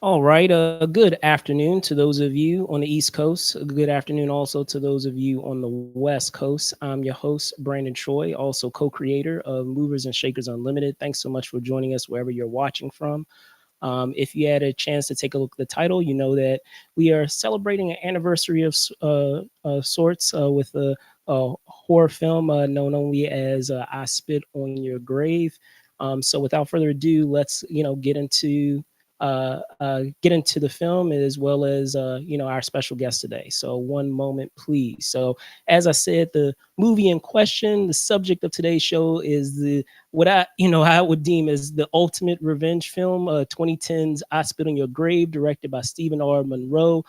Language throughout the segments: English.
All right. Good afternoon to those of you on the East Coast. Good afternoon also to those of you on the West Coast. I'm your host, Brandon Troy, also co creator of Movers and Shakers Unlimited. Thanks so much for joining us wherever you're watching from. If you had a chance to take a look at the title, you know that we are celebrating an anniversary of sorts with a horror film known only as "I Spit on Your Grave." So, without further ado, let's get into the film as well as our special guest today. So, one moment, please. So, as I said, the movie in question, the subject of today's show is the what I would deem as the ultimate revenge film, 2010's "I Spit on Your Grave," directed by Stephen R. Monroe.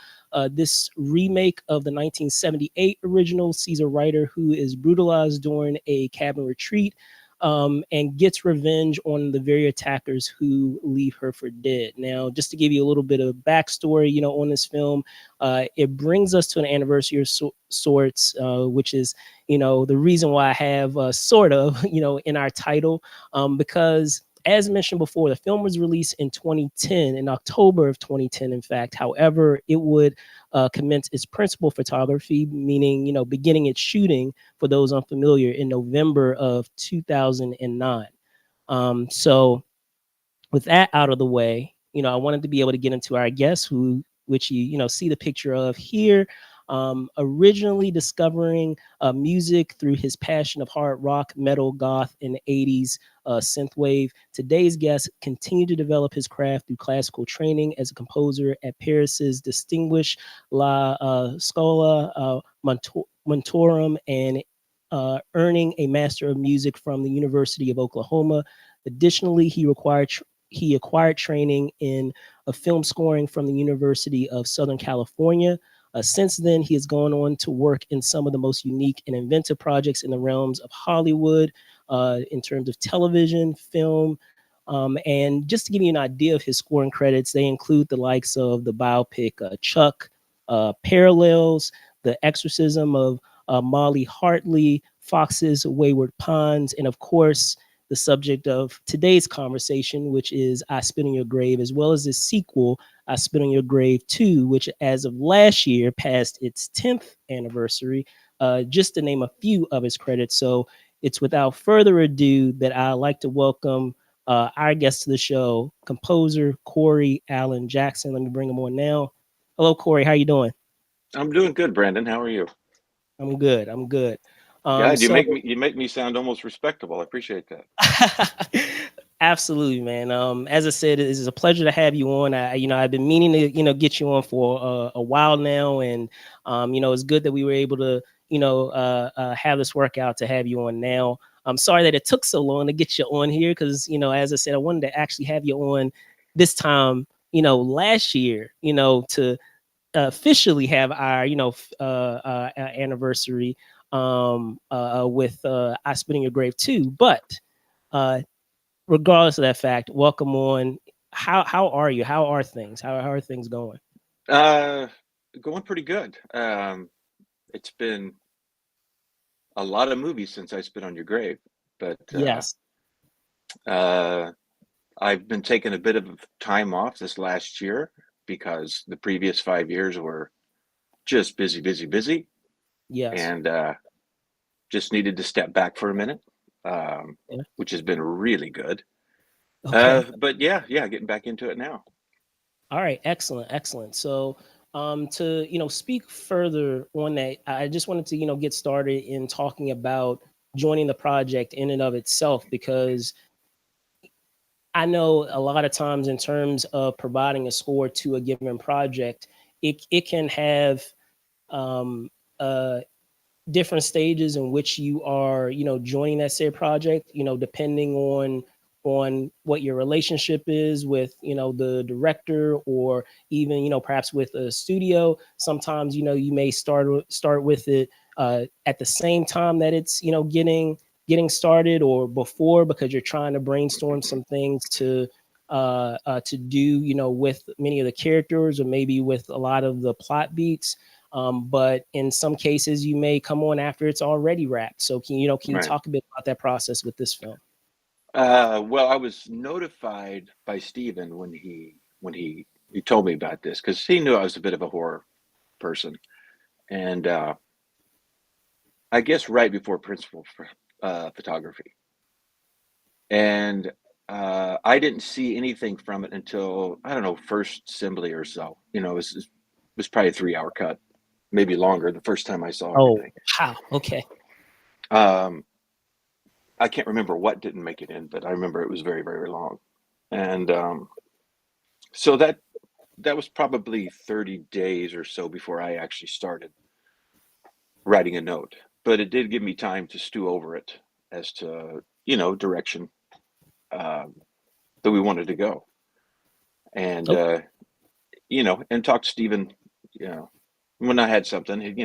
This remake of the 1978 original sees a writer who is brutalized during a cabin retreat, and gets revenge on the very attackers who leave her for dead. Now, just to give you a little bit of backstory, on this film, it brings us to an anniversary of sorts, which is, the reason why I have sort of, in our title, because as mentioned before, the film was released in 2010, in October of 2010, in fact. However, it would commence its principal photography, meaning, beginning its shooting, for those unfamiliar, in November of 2009. So, with that out of the way, I wanted to be able to get into our guest, which you see the picture of here. Originally discovering music through his passion of hard rock, metal, goth, and 80s synthwave. Today's guest continued to develop his craft through classical training as a composer at Paris's distinguished La Scola Montorum, and earning a Master of Music from the University of Oklahoma. Additionally, he acquired training in film scoring from the University of Southern California. Since then, he has gone on to work in some of the most unique and inventive projects in the realms of Hollywood, in terms of television, film. And just to give you an idea of his scoring credits, they include the likes of the biopic Chuck, Parallels, The Exorcism of Molly Hartley, Fox's Wayward Ponds, and of course, the subject of today's conversation, which is "I Spit on Your Grave," as well as the sequel, "I Spit on Your Grave 2," which as of last year passed its 10th anniversary, just to name a few of his credits. So it's without further ado that I'd like to welcome our guest to the show, composer Corey Allen Jackson. Let me bring him on now. Hello, Corey. How you doing? I'm doing good, Brandon. How are you? I'm good. I'm good. God, you So make me sound almost respectable. I appreciate that. absolutely, man. As I said, it is a pleasure to have you on. I've been meaning to, get you on for a while now, and it's good that we were able to, have this workout to have you on now. I'm sorry that it took so long to get you on here because, as I said, I wanted to actually have you on this time, last year, to officially have our, anniversary with "I Spit in Your Grave" too, but. Uh, Regardless of that fact, welcome on. How are you? How are things? How are things going? Uh, Going pretty good. It's been a lot of movies since I spit on your grave, but Yes. uh, I've been taking a bit of time off this last year because the previous 5 years were just busy, busy, busy, Yes. and just needed to step back for a minute, Yeah. which has been really good. Okay. But yeah, getting back into it now. All right. Excellent. Excellent. So, to speak further on that, I just wanted to get started in talking about joining the project in and of itself, because I know a lot of times in terms of providing a score to a given project, it can have um, uh, different stages in which you are, joining that said project, depending on what your relationship is with, the director, or even, perhaps with a studio. Sometimes, you may start with it at the same time that it's, getting started, or before, because you're trying to brainstorm some things to do, with many of the characters, or maybe with a lot of the plot beats. But in some cases, you may come on after it's already wrapped. So can you Right. talk a bit about that process with this film? Well, I was notified by Steven when he he told me about this because he knew I was a bit of a horror person, and I guess right before principal photography, and I didn't see anything from it until I don't know first assembly or so. It was probably a 3 hour cut, maybe longer. The first time I saw Oh, everything, wow. Okay. um, I can't remember what didn't make it in, but I remember it was very very long, and so that was probably 30 days or so before I actually started writing a note. But it did give me time to stew over it as to direction um, that we wanted to go, and Okay. and talk to Stephen. You know, when I had something,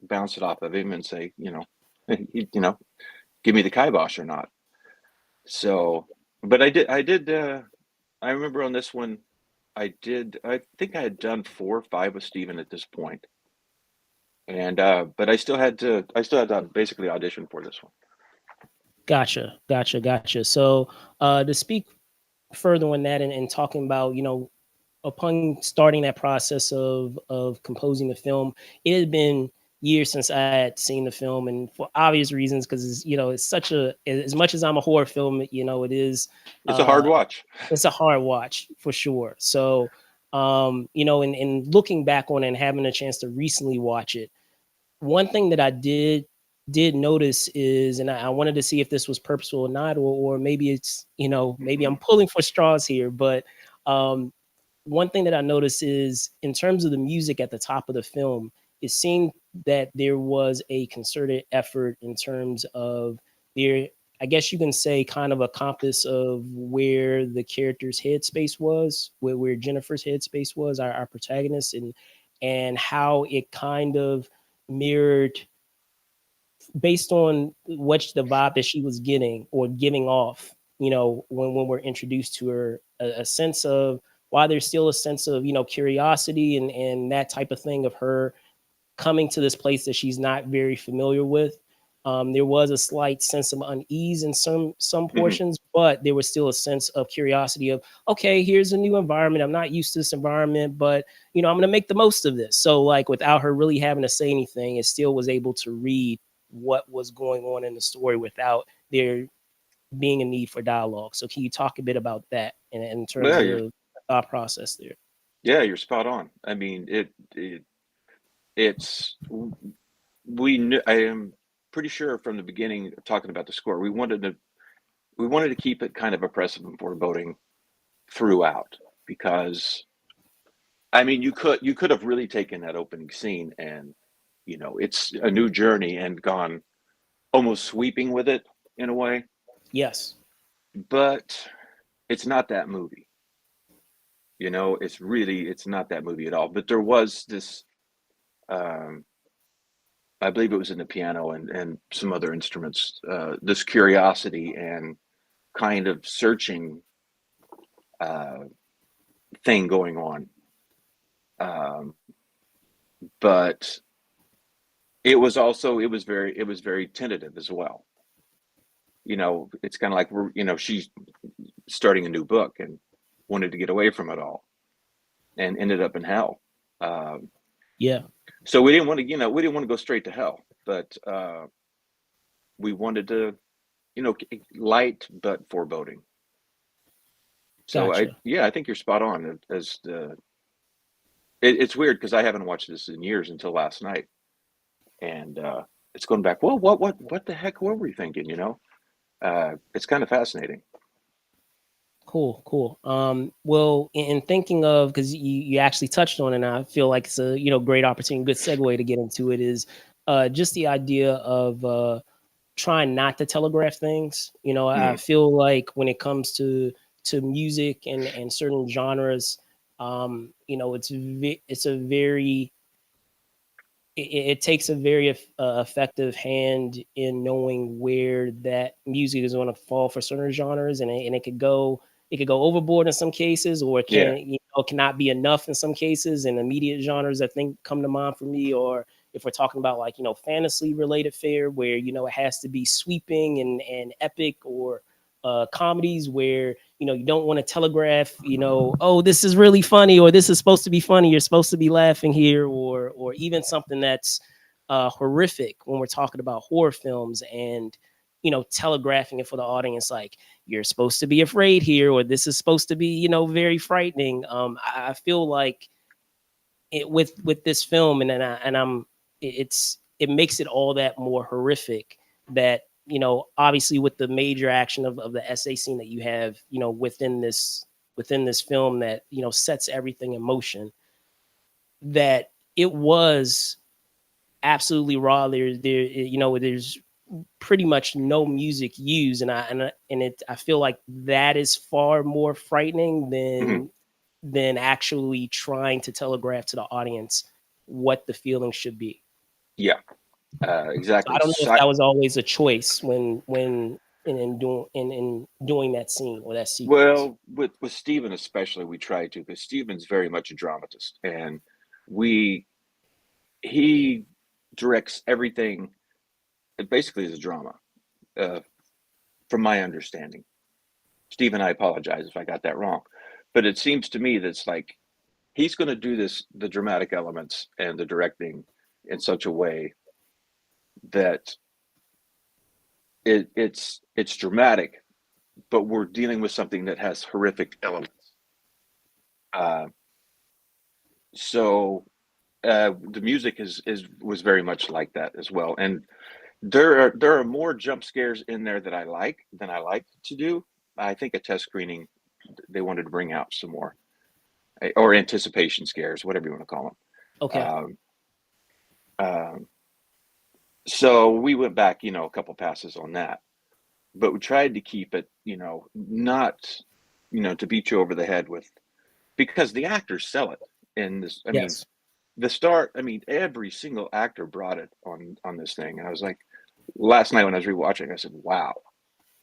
bounce it off of him and say, give me the kibosh or not. So, but I remember on this one, I think I had done 4 or 5 with Stephen at this point, and but I still had to basically audition for this one. Gotcha. Gotcha. Gotcha. So, to speak further on that and talking about, upon starting that process of composing the film, it had been years since I had seen the film, and for obvious reasons, because it's such a as much as I'm a horror film, it is It's a hard uh watch. it's a hard watch for sure. So, and looking back on it and having a chance to recently watch it, one thing that I did notice is, and I wanted to see if this was purposeful or not, or maybe it's, maybe I'm pulling for straws here, but um one thing that I noticed is in terms of the music at the top of the film, it seemed that there was a concerted effort in terms of there, I guess you can say, kind of a compass of where the character's headspace was, where Jennifer's headspace was, our protagonist, and how it kind of mirrored based on what the vibe that she was getting or giving off, when we're introduced to her, a sense of why there's still a sense of, curiosity and that type of thing of her coming to this place that she's not very familiar with. There was a slight sense of unease in some Hmm. portions, but there was still a sense of curiosity of, okay, here's a new environment. I'm not used to this environment, but I'm going to make the most of this. So, like, without her really having to say anything, it still was able to read what was going on in the story without there being a need for dialogue. So, can you talk a bit about that in terms Yeah, of you're the thought process there? yeah, you're spot on. I mean, it's we knew. I am pretty sure from the beginning, talking about the score, we wanted to keep it kind of oppressive and foreboding throughout because I mean, you could have really taken that opening scene and it's a new journey and gone almost sweeping with it in a way, Yes. but it's not that movie. It's not that movie at all. But there was this, um, I believe it was in the piano and some other instruments, this curiosity and kind of searching uh, thing going on. Um, but it was very tentative as well. It's kind of like she's starting a new book and wanted to get away from it all and ended up in hell. Um, Yeah. so we didn't want to go straight to hell, but we wanted to, light but foreboding. So Gotcha. I think you're spot on. It's weird because I haven't watched this in years until last night, and it's going back. Well, what the heck were we thinking? It's kind of fascinating. Cool, cool. Well, in thinking of, because you actually touched on it, and I feel like it's a great opportunity, good segue to get into it is just the idea of trying not to telegraph things. I Mm, feel like when it comes to music and certain genres, it's a very it takes a very effective hand in knowing where that music is going to fall for certain genres, and it could go overboard in some cases, or it yeah, can cannot be enough in some cases. And immediate genres that think come to mind for me, or if we're talking about like fantasy related fare, where it has to be sweeping and epic, or comedies where you don't want to telegraph, oh, this is really funny, or this is supposed to be funny, you're supposed to be laughing here, or even something that's horrific when we're talking about horror films, and telegraphing it for the audience, like you're supposed to be afraid here, or this is supposed to be very frightening. I feel like with this film, and then it makes it all that more horrific, that obviously with the major action of the essay scene that you have within this film, that sets everything in motion, that it was absolutely raw. There's pretty much no music used, and I feel like that is far more frightening Hmm. than actually trying to telegraph to the audience what the feeling should be. Yeah, So I exactly. don't know if that was always a choice when in doing that scene or that sequence. Well, with Steven especially, we try to, because Steven's very much a dramatist, and we he directs everything. It basically is a drama, uh, from my understanding. Steven, I apologize if I got that wrong, but it seems to me that it's like he's going to do the dramatic elements and the directing in such a way that it's dramatic, but we're dealing with something that has horrific elements. Uh, so the music is was very much like that as well, and there are more jump scares in there that I like than I like to do. I think a test screening they wanted to bring out some more, or anticipation scares, whatever you want to call them. Okay. Um, so we went back, a couple passes on that, but we tried to keep it, not, to beat you over the head with, because the actors sell it. And this, I mean, Yes. the start, I mean, every single actor brought it on this thing. And I was like, last night when I was rewatching, I said, wow,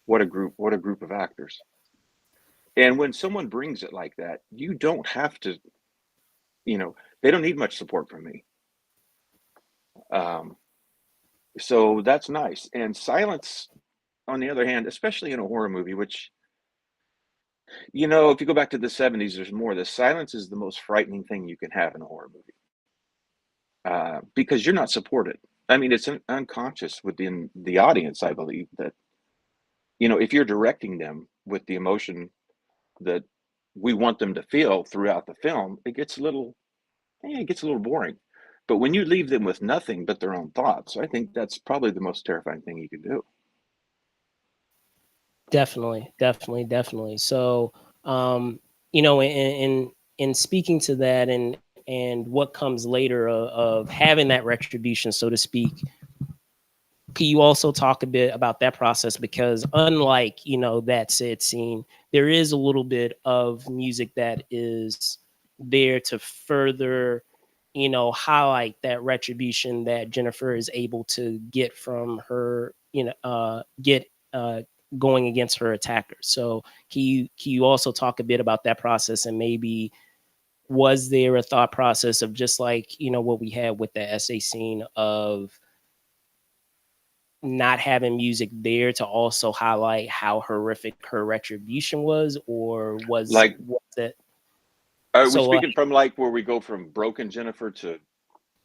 what a group of actors. And when someone brings it like that, you don't have to, you know, they don't need much support from me. Um, so that's nice. And silence, on the other hand, especially in a horror movie, which, if you go back to the 70s, there's more. The silence is the most frightening thing you can have in a horror movie, because you're not supported. I mean, it's unconscious within the audience, I believe, that, if you're directing them with the emotion that we want them to feel throughout the film, it gets a little boring. But when you leave them with nothing but their own thoughts, I think that's probably the most terrifying thing you can do. Definitely, definitely, definitely. So, in speaking to that, and what comes later of having that retribution, so to speak, can you also talk a bit about that process? Because unlike that said scene, there is a little bit of music that is there to further highlight that retribution that Jennifer is able to get from her get going against her attacker. So can you also talk a bit about that process, and maybe was there a thought process of, just like what we had with the essay scene, of not having music there to also highlight how horrific her retribution was, or Like, was it are we so speaking from like where we go from broken Jennifer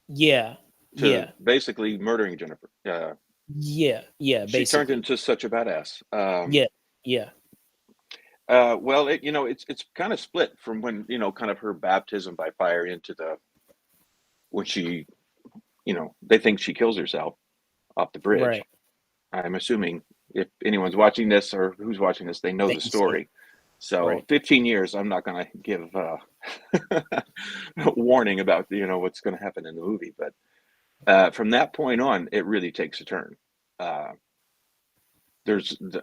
yeah, to yeah, basically murdering Jennifer? yeah, yeah, She turned basically, into such a badass. yeah, yeah, Well, it's kind of split from when, kind of her baptism by fire into the when she, they think she kills herself off the bridge. right, I'm assuming if anyone's watching this or who's watching this, they know that the you see, story. So right. 15 years, I'm not going to give warning about what's going to happen in the movie, but from that point on, it really takes a turn. Uh,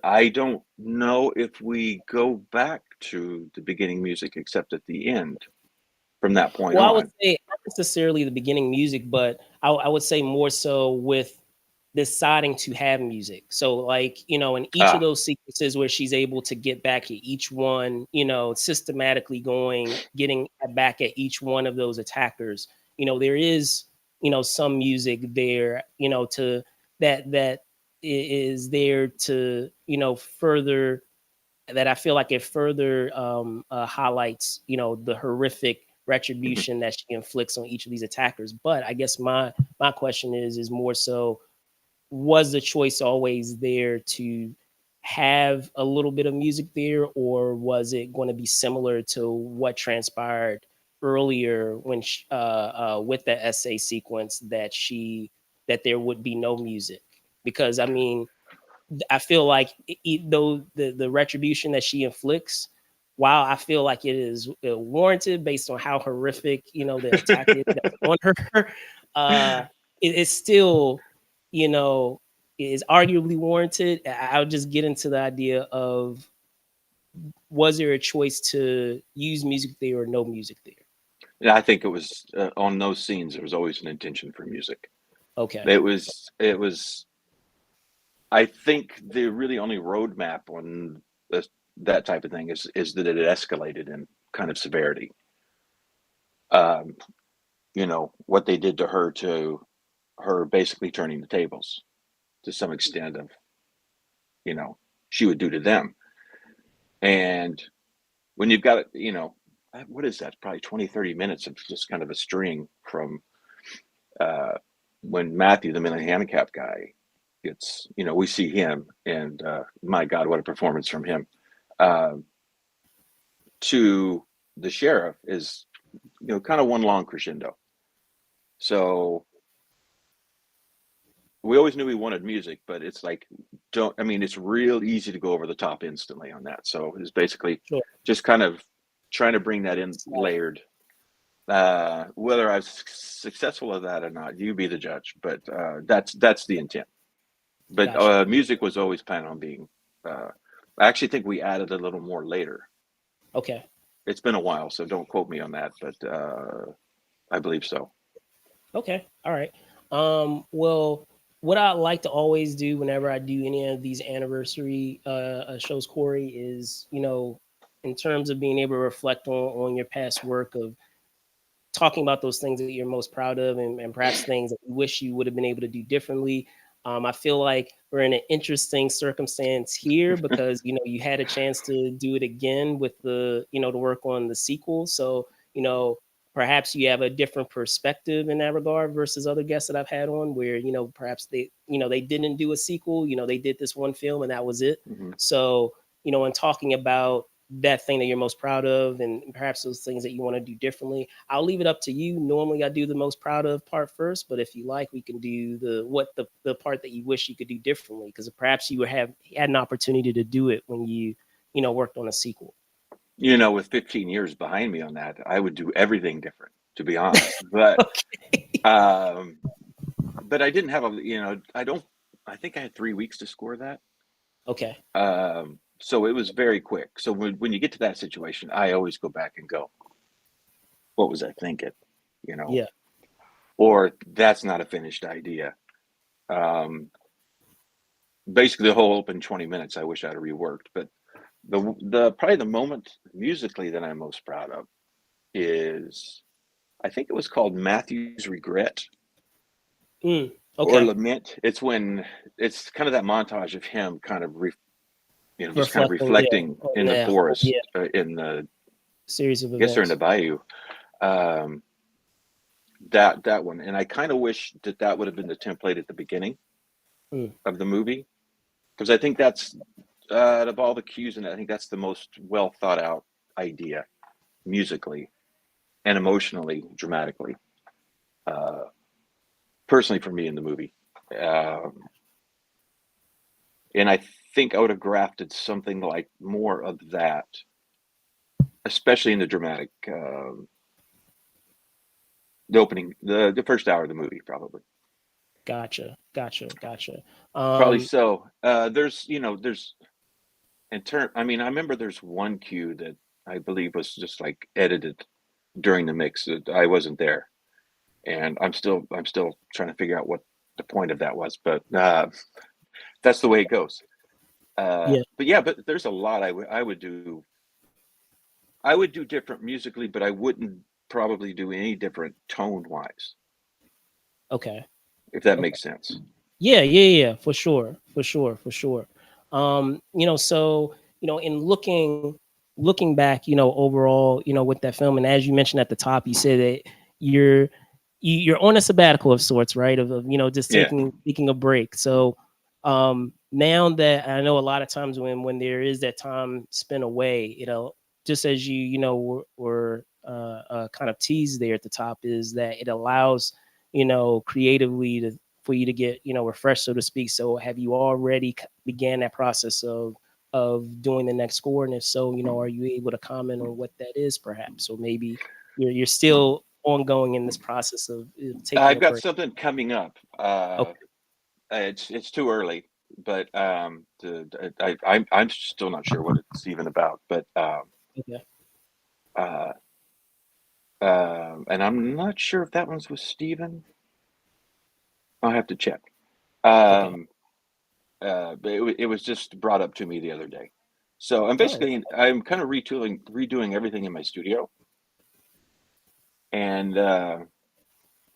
I don't know if we go back to the beginning music except at the end from that point Well, I would on. say not necessarily the beginning music, but I would say more so with deciding to have music. So, like, in each of Ah, those sequences where she's able to get back at each one, systematically getting back at each one of those attackers, there is, some music there, to that is there to, further. that I feel like it further highlights, the horrific Mhm. retribution that she inflicts on each of these attackers. But I guess my question is more so, was the choice always there to have a little bit of music there, or was it going to be similar to what transpired earlier when with the essay sequence, that there would be no music? Because I mean, I feel like though the retribution that she inflicts, while I feel like it is warranted based on how horrific the attack is that's on her, uh, it's still you know is arguably warranted. I'll just get into the idea of, was there a choice to use music there or no music there? Yeah, I think it was on those scenes. There was always an intention for music. Okay, It was. I think the really only roadmap on this, that type of thing is that it escalated in kind of severity. Um, what they did to her basically turning the tables to some extent of you know she would do to them. And when you've got what is that, probably 20, 30 minutes of just kind of a string from uh, when Matthew, the mentally handicapped guy, gets, we see him, and my God, what a performance from him, uh, to the sheriff is, kind of one long crescendo. So we always knew we wanted music, but it's like, I mean, it's real easy to go over the top instantly on that. So it's basically sure. just kind of trying to bring that in So, layered. Whether I was successful at that or not, you be the judge. But that's the intent. But gotcha. music was always planned on being. Uh, I actually think we added a little more later. Okay. It's been a while, so don't quote me on that, but I believe so. Okay. All right. Well, what I like to always do whenever I do any of these anniversary shows, Corey, is, in terms of being able to reflect on your past work, of talking about those things that you're most proud of, and perhaps things that you wish you would have been able to do differently. I feel like we're in an interesting circumstance here because you had a chance to do it again with to work on the sequel. So perhaps you have a different perspective in that regard versus other guests that I've had on, where perhaps they didn't do a sequel. They did this one film and that was it. Hmm. So in talking about that thing that you're most proud of, and perhaps those things that you want to do differently, I'll leave it up to you. Normally I do the most proud of part first, but if you like, we can do the part that you wish you could do differently, because perhaps you would have had an opportunity to do it when you worked on a sequel. With 15 years behind me on that, I would do everything different, to be honest. But Okay. um, but I didn't have I don't. I think I had 3 weeks to score that. Okay. So it was very quick. So when you get to that situation, I always go back and go, what was I thinking? You know, Yeah. or that's not a finished idea. Um, Basically, the whole open 20 minutes, I wish I'd have reworked. But the probably the moment musically that I'm most proud of is, I think it was called Matthew's Regret Mm, or okay. Lament. It's kind of that montage of him kind of just kind of Reflecting, yeah, reflecting on in the that whole, forest, in the, series of I guess they're in the events. bayou. Um, that one, and I kind of wish that would have been the template at the beginning Mm, of the movie, because I think that's, out of all the cues in it, I think that's the most well thought out idea musically and emotionally, dramatically. Uh, Personally, for me in the movie, um, and I think I would have grafted something like more of that, especially in the dramatic, the opening, the first hour of the movie, probably. gotcha. Gotcha. Gotcha. Probably Um, so. There's in turn. I mean, I remember there's one cue that I believe was just like edited during the mix. That I wasn't there, and I'm still trying to figure out what the point of that was. But that's the way it goes. yeah. But yeah, but there's a lot I would do. I would do different musically, but I wouldn't probably do any different tone wise, Okay. if that Okay. makes sense. Yeah, yeah, yeah, for sure, for sure, for sure. So in looking back, overall, with that film, and as you mentioned at the top, you said that you're you're on a sabbatical of sorts, right? Of just Yeah. taking a break. So now that I know a lot of times when there is that time spent away, just as were kind of teased there at the top, is that it allows creatively for you to get refreshed, so to speak. So have you already began that process of doing the next score? And if so, are you able to comment on what that is, perhaps? Or maybe you're still ongoing in this process of taking I've a got break. something coming up. Okay. It's too early, but I'm still not sure what it's even about. But Okay. uh, and I'm not sure if that one's with Steven. I'll have to check. Okay. Um, but it was just brought up to me the other day. So Oh, I'm kind of redoing everything in my studio and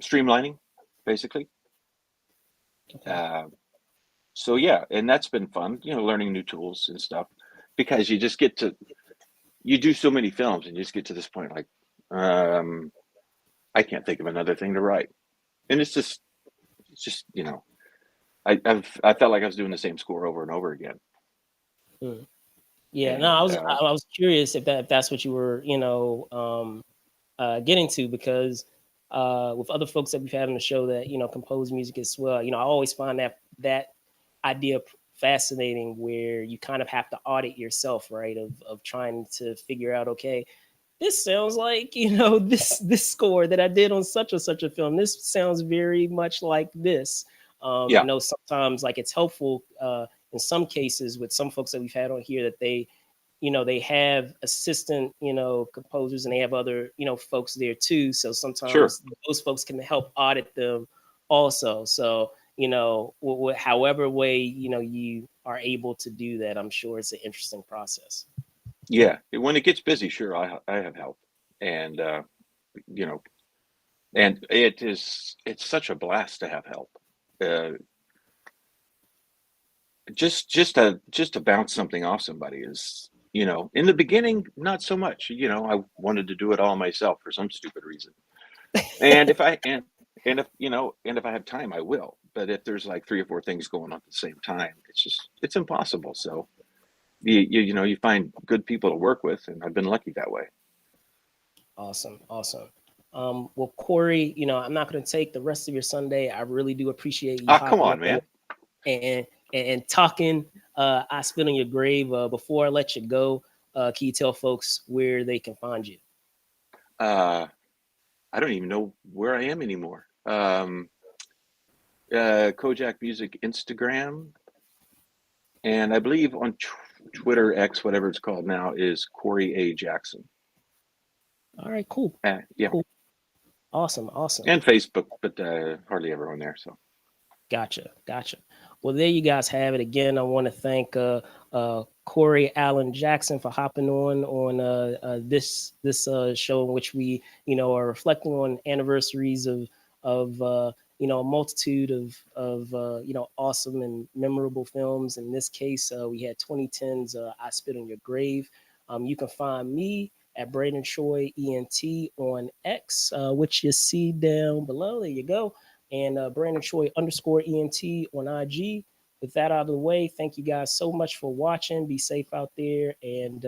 streamlining, basically. okay. Uh, so yeah, and that's been fun, learning new tools and stuff, because you do so many films and you just get to this point like, um, I can't think of another thing to write, and it's just I felt like I was doing the same score over and over again, Hmm. Yeah. No, I and was I was curious if that's what you were getting to, because with other folks that we've had on the show that compose music as well, I always find that idea fascinating, where you kind of have to audit yourself, right? Of trying to figure out, okay, this sounds like this score that I did on such and such a film. This sounds very much like this. I yeah, know sometimes, like, it's helpful in some cases with some folks that we've had on here, that they have assistant composers, and they have other folks there too. So sure, sometimes those folks can help audit them also. So however way you are able to do that, I'm sure it's an interesting process. yeah. When it gets busy, sure, I have help, and you know, and it's such a blast to have help. Uh, just to bounce something off somebody is, in the beginning, not so much. I wanted to do it all myself for some stupid reason. And if I and if I have time, I will. But if there's like three or four things going on at the same time, it's impossible. So you find good people to work with, and I've been lucky that way. Awesome, awesome. Well, Corey, I'm not going to take the rest of your Sunday. I really do appreciate you Ah, come hopping on, on man. and talking. I spit on your grave. Before I let you go, can you tell folks where they can find you? Uh, I don't even know where I am anymore. Kojak Music Instagram, and I believe on Twitter X, whatever it's called now, is Corey A. Jackson. All right, cool, Yeah, cool, awesome, awesome. and Facebook, but hardly ever on there. So, Gotcha, gotcha. Well, there you guys have it. Again, I want to thank Corey Allen Jackson for hopping on this show, in which we are reflecting on anniversaries of a multitude of awesome and memorable films. In this case, we had 2010's "I Spit on Your Grave." You can find me at Braden Choi ENT on X, which you see down below. There you go, and Brandon Choi underscore ENT on IG. With that out of the way, thank you guys so much for watching. Be safe out there, and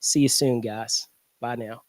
see you soon, guys. Bye now.